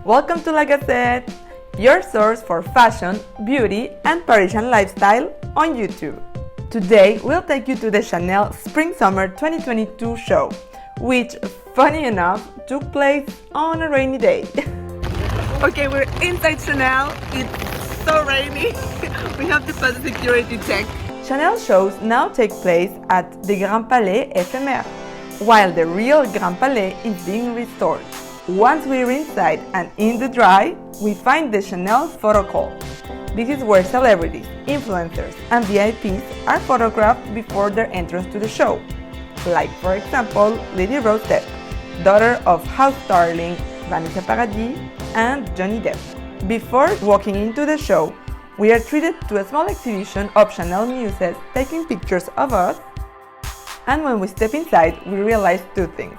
Welcome to La Gazette, your source for fashion, beauty, and Parisian lifestyle on YouTube. Today, we'll take you to the Chanel Spring-Summer 2022 show, which, funny enough, took place on a rainy day. Okay, we're inside Chanel. It's so rainy. We have to pass the security check. Chanel shows now take place at the Grand Palais Éphémère, while the real Grand Palais is being restored. Once we're inside and in the dry, we find the Chanel photo call. This is where celebrities, influencers, and VIPs are photographed before their entrance to the show. Like, for example, Lady Rose Depp, daughter of house darling Vanessa Paradis and Johnny Depp. Before walking into the show, we are treated to a small exhibition of Chanel muses taking pictures of us, and when we step inside, we realize two things.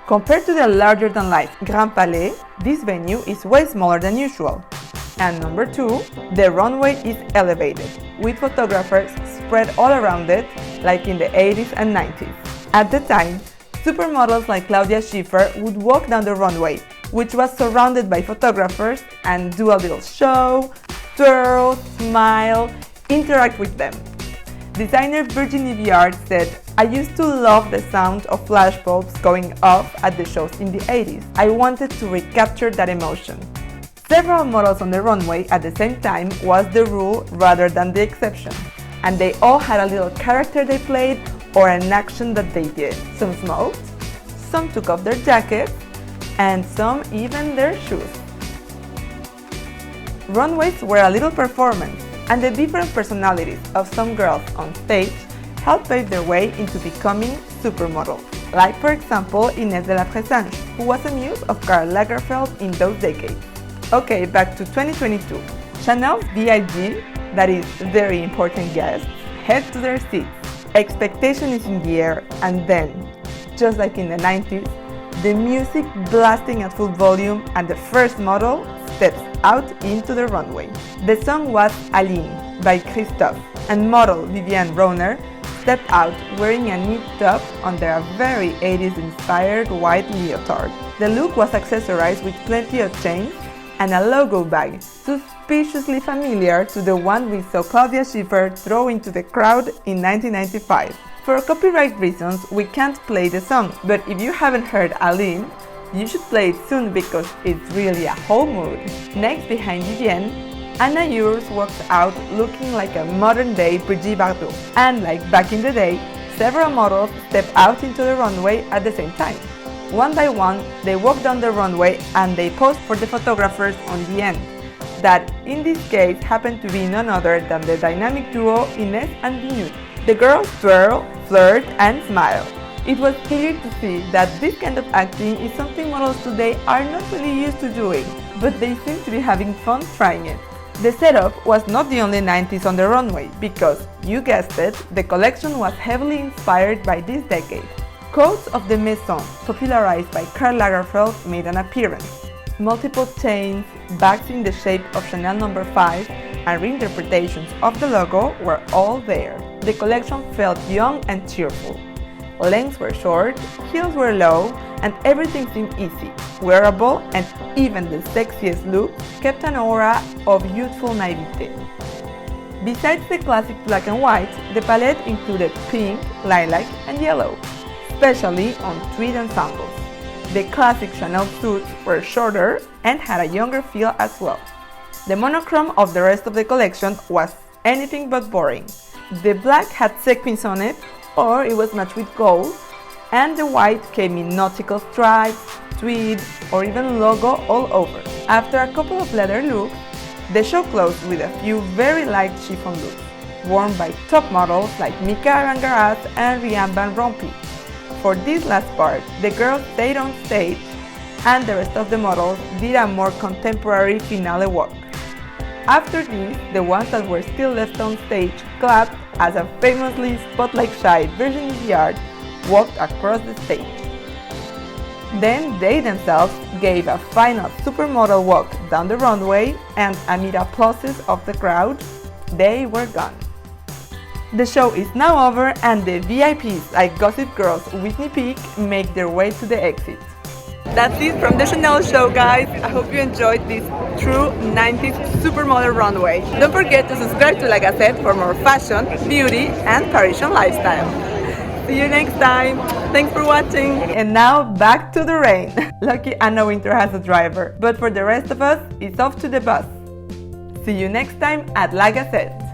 Compared to the larger-than-life Grand Palais, this venue is way smaller than usual. And number two, the runway is elevated, with photographers spread all around it, like in the 80s and 90s. At the time, supermodels like Claudia Schiffer would walk down the runway, which was surrounded by photographers, and do a little show, twirl, smile, interact with them. Designer Virginie Viard said, "I used to love the sound of flashbulbs going off at the shows in the 80s. I wanted to recapture that emotion." Several models on the runway at the same time was the rule rather than the exception, and they all had a little character they played or an action that they did. Some smoked, some took off their jackets, and some even their shoes. Runways were a little performance, and the different personalities of some girls on stage helped pave their way into becoming supermodels. Like, for example, Inés de la Fressange, who was a muse of Karl Lagerfeld in those decades. Okay, back to 2022. Chanel's VIG, that is, very important guests, head to their seats. Expectation is in the air, and then, just like in the 90s, the music blasting at full volume, and the first model steps out into the runway. The song was Aline by Christophe, and model Viviane Rohner stepped out wearing a knit top under a very 80s inspired white leotard. The look was accessorized with plenty of chains and a logo bag, suspiciously familiar to the one we saw Claudia Schiffer throw into the crowd in 1995. For copyright reasons, we can't play the song, but if you haven't heard Aline, you should play it soon because it's really a whole mood. Next, behind Vivienne, Anna Urs walks out looking like a modern-day Brigitte Bardot. And like back in the day, several models step out into the runway at the same time. One by one, they walk down the runway and they pose for the photographers on the end. That, in this case, happened to be none other than the dynamic duo Inés and Binut. The girls twirl, flirt, and smile. It was clear to see that this kind of acting is something models today are not really used to doing, but they seem to be having fun trying it. The setup was not the only 90s on the runway, because, you guessed it, the collection was heavily inspired by this decade. Coats of the Maison, popularized by Karl Lagerfeld, made an appearance. Multiple chains, bags in the shape of Chanel No. 5, and reinterpretations of the logo were all there. The collection felt young and cheerful. Lengths were short, heels were low, and everything seemed easy, wearable, and even the sexiest look kept an aura of youthful naivete. Besides the classic black and white, the palette included pink, lilac, and yellow, especially on tweed and sandals. The classic Chanel suits were shorter and had a younger feel as well. The monochrome of the rest of the collection was anything but boring. The black had sequins on it, or it was matched with gold, and the white came in nautical stripes, tweed, or even logo all over. After a couple of leather looks, the show closed with a few very light chiffon looks, worn by top models like Mika Arangaraz and Rianne Van Rompuy. For this last part, the girls stayed on stage, and the rest of the models did a more contemporary finale walk. After this, the ones that were still left on stage clapped as a famously spotlight-shy Virginie Viard walked across the stage. Then they themselves gave a final supermodel walk down the runway, and amid applauses of the crowd, they were gone. The show is now over, and the VIPs like Gossip Girl's Whitney Peak make their way to the exit. That's it from the Chanel show, guys. I hope you enjoyed this true 90s supermodel runway. Don't forget to subscribe to La Gazette for more fashion, beauty, and Parisian lifestyle. See you next time. Thanks for watching. And now back to the rain. Lucky Anna Winter has a driver, but for the rest of us, it's off to the bus. See you next time at La Gazette.